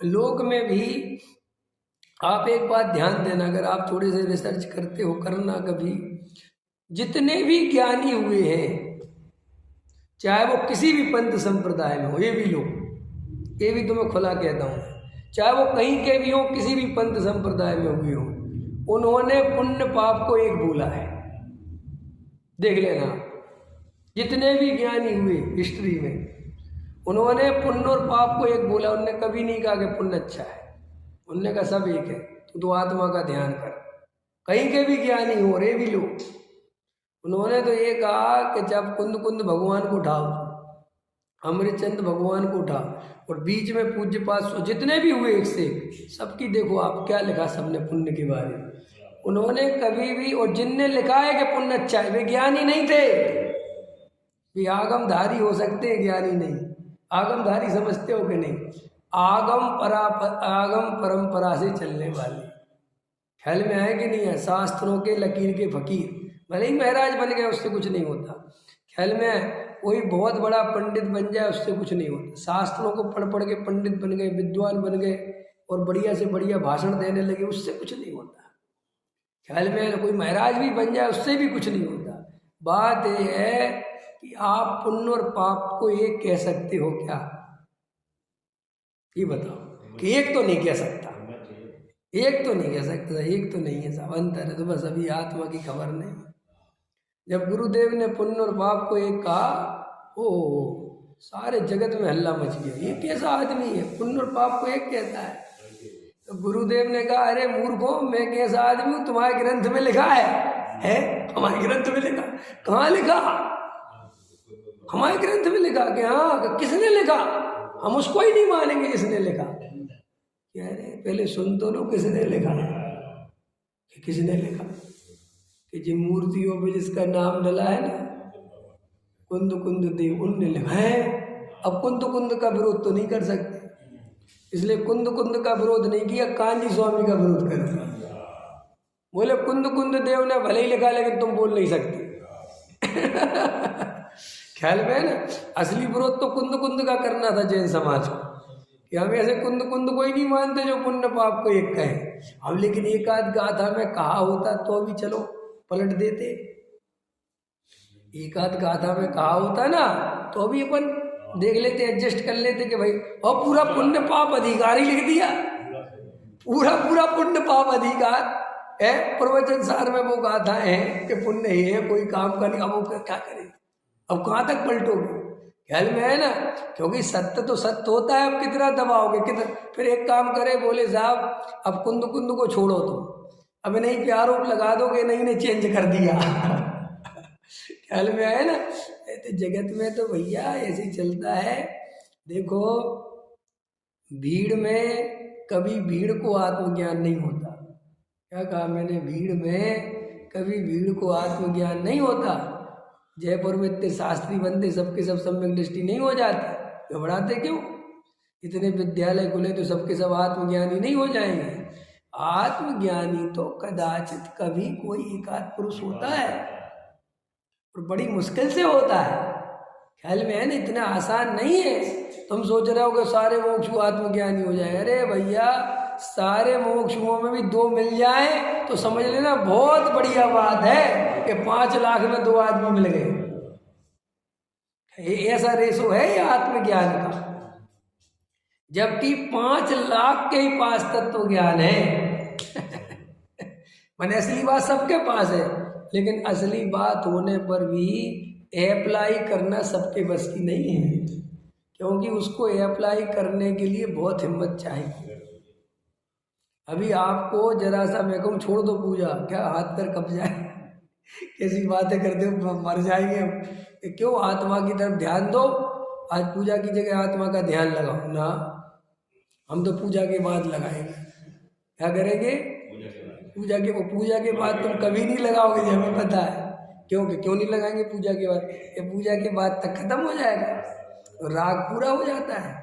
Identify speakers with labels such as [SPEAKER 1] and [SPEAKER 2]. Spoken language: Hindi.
[SPEAKER 1] लोक में भी आप एक बात ध्यान देना, अगर आप थोड़े से रिसर्च करते हो, करना कभी, जितने भी ज्ञानी हुए हैं, चाहे वो किसी भी पंथ संप्रदाय में हो, ये भी लोग, ये भी तो मैं खुला कहता हूँ, चाहे वो कहीं के भी हो, किसी भी पंथ संप्रदाय में हुए हो, उन्होंने पुण्य पाप को एक बोला है। देख लेना, जितने भी ज्ञानी हुए हिस्ट्री में, उन्होंने पुण्य और पाप को एक बोला। उन्होंने कभी नहीं कहा कि पुण्य अच्छा है, उन्होंने कहा सब एक है, तो आत्मा का ध्यान कर। कहीं के भी ज्ञानी हो, रे भी लोग, उन्होंने तो ये कहा कि जब कुंद कुंद भगवान को उठाओ, अमृतचंद भगवान को उठा, और बीच में पूज्य पास जितने भी हुए एक से सबकी देखो आप क्या लिखा सबने पुण्य के बारे में। उन्होंने कभी भी, और जिनने लिखा है कि पुण्य अच्छा है, वे ज्ञानी नहीं थे। वे आगमधारी हो सकते हैं, ज्ञानी नहीं। आगमधारी समझते हो कि नहीं? आगम परंपरा से चलने वाले, ख्याल में आए कि नहीं है? शास्त्रों के लकीर के फकीर, भले ही महाराज बन गए उससे कुछ नहीं होता, ख्याल में आए? कोई बहुत बड़ा पंडित बन जाए उससे कुछ नहीं होता। शास्त्रों को पढ़ पढ़ के पंडित बन गए, विद्वान बन गए और बढ़िया से बढ़िया भाषण देने लगे, उससे कुछ नहीं होता। ख्याल में? कोई महाराज भी बन जाए उससे भी कुछ नहीं होता। बात यह है कि आप पुण्य और पाप को एक कह सकते हो क्या? ये बताओ कि एक तो नहीं कह सकता, एक तो नहीं कह सकता, एक तो नहीं है, सब अंतर है। तो बस अभी आत्मा की खबर नहीं। जब गुरुदेव ने पुण्य और पाप को एक कहा, ओ सारे जगत में हल्ला मच गया, ये कैसा आदमी है, पुण्य और पाप को एक कहता है। तो गुरुदेव ने कहा, अरे मूर्खों, मैं कैसा आदमी हूँ? तुम्हारे ग्रंथ में लिखा है? हमारे ग्रंथ में लिखा? कहाँ लिखा? हमारे ग्रंथ में लिखा कि हाँ, किसने लिखा? हम उसको ही नहीं मानेंगे जिसने लिखा। कह रहे पहले सुन तो लो, किसने लिखा? किसने लिखा? कि जिन मूर्तियों पे जिसका नाम डला है ना, कुंद कुंद देव, उनने लिखा है। अब कुंद कुंद का विरोध तो नहीं कर सकते, इसलिए कुंद कुंद का विरोध नहीं किया, कांजी स्वामी का विरोध कर दिया। बोले कुंद कुंद देव ने भले ही लिखा, लेकिन तुम बोल नहीं सकते। ख्याल में है ना? असली विरोध तो कुंद कुंद का करना था जैन समाज को, कि हम ऐसे कुंद कुंद कोई नहीं मानते जो पुण्य पाप को एक कहे हम। लेकिन एक आध गाथा में कहा होता तो भी चलो पलट देते, एक आध गाथा में कहा होता ना तो भी अपन देख लेते, एडजस्ट कर लेते कि भाई, और पूरा पुण्य पाप अधिकार ही लिख दिया, पूरा पूरा पुण्य पाप अधिकार है। प्रवचन सार में वो गाथा है कि पुण्य ही है, कोई काम का नहीं। अब वो क्या करें? अब कहाँ तक पलटोगे? ख्याल में है ना? क्योंकि सत्य तो सत्य होता है, अब कितना दबाओगे, कितना? फिर एक काम करे, बोले साहब अब कुंद कुंद को छोड़ो तुम, अब नहीं पे आरोप लगा दोगे, नहीं ने चेंज कर दिया। ख्याल में है ना? तो जगत में तो भैया ऐसे ही चलता है। देखो, भीड़ में कभी भीड़ को आत्मज्ञान नहीं होता। क्या कहा मैंने? भीड़ में कभी भीड़ को आत्मज्ञान नहीं होता। जयपुर में इतने शास्त्री बनते, सबके सब सम्यक दृष्टि नहीं हो जाती? घबराते क्यों? इतने विद्यालय खुले तो सबके सब आत्मज्ञानी नहीं हो जाएंगे? आत्मज्ञानी तो कदाचित कभी कोई एकाध पुरुष होता है, और बड़ी मुश्किल से होता है। ख्याल में है ना? इतना आसान नहीं है। तुम सोच रहे हो कि सारे मोक्षु आत्मज्ञानी हो जाए। अरे भैया, सारे मोक्षुओं में भी 2 मिल जाए तो समझ लेना बहुत बढ़िया बात है कि 5 लाख में 2 आदमी मिल गए। ऐसा रेशो है ये आत्मज्ञान का, जबकि 5 लाख के ही पास तत्व ज्ञान है। मैंने असली बात सबके पास है, लेकिन असली बात होने पर भी अप्लाई करना सबके बस की नहीं है, क्योंकि उसको अप्लाई करने के लिए बहुत हिम्मत चाहिए। अभी आपको जरा सा मैं कहूँ छोड़ दो पूजा, क्या हाथ पैर कब जाए? कैसी बातें करते हो, मर जाएंगे हम। क्यों? आत्मा की तरफ ध्यान दो। आज पूजा की जगह आत्मा का ध्यान लगाओ ना। हम तो पूजा के बाद लगाएंगे। क्या करेंगे? पूजा के बाद तुम कभी नहीं लगाओगे, हमें पता है। क्यों नहीं लगाएंगे पूजा के बाद? ये पूजा के बाद तक खत्म हो जाएगा, तो राग पूरा हो जाता है।